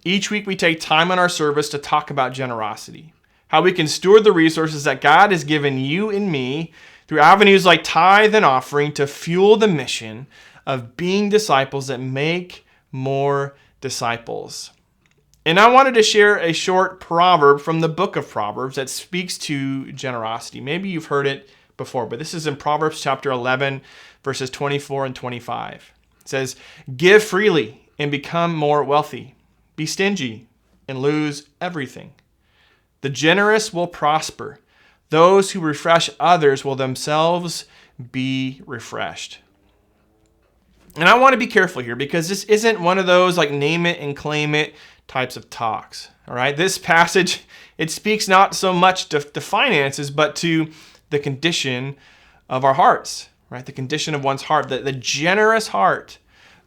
Each week we take time on our service to talk about generosity, how we can steward the resources that God has given you and me through avenues like tithe and offering to fuel the mission of being disciples that make more disciples. And I wanted to share a short proverb from the book of Proverbs that speaks to generosity. Maybe you've heard it before, but this is in Proverbs chapter 11, verses 24 and 25. It says, "Give freely and become more wealthy. Be stingy and lose everything. The generous will prosper. Those who refresh others will themselves be refreshed." And I want to be careful here because this isn't one of those like name it and claim it types of talks. All right. This passage, it speaks not so much to finances, but to the condition of our hearts, right? The condition of one's heart, the generous heart,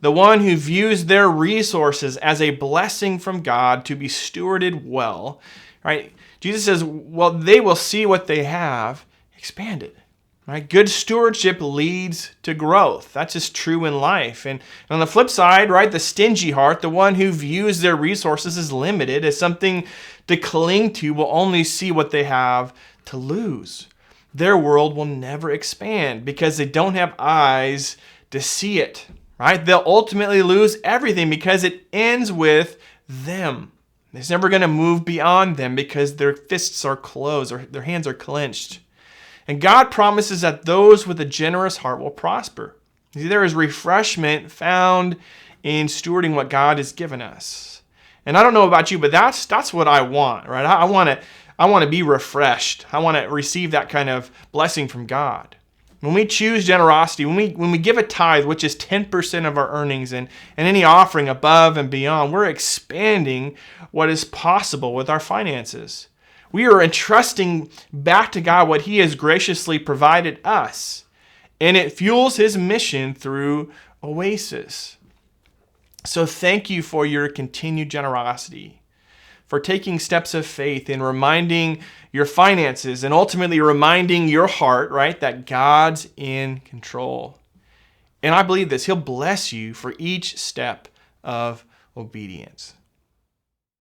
the one who views their resources as a blessing from God to be stewarded well, right? Jesus says, well, they will see what they have expanded. Right? Good stewardship leads to growth. That's just true in life. And on the flip side, right, the stingy heart, the one who views their resources as limited, as something to cling to, will only see what they have to lose. Their world will never expand because they don't have eyes to see it. Right? They'll ultimately lose everything because it ends with them. It's never going to move beyond them because their fists are closed or their hands are clenched. And God promises that those with a generous heart will prosper. See, there is refreshment found in stewarding what God has given us. And I don't know about you, but that's what I want, right? I want to be refreshed. I want to receive that kind of blessing from God. When we choose generosity, when we give a tithe, which is 10% of our earnings, and any offering above and beyond, we're expanding what is possible with our finances. We are entrusting back to God what He has graciously provided us, and it fuels His mission through Oasis. So thank you for your continued generosity, for taking steps of faith in reminding your finances and ultimately reminding your heart, right, that God's in control. And I believe this. He'll bless you for each step of obedience.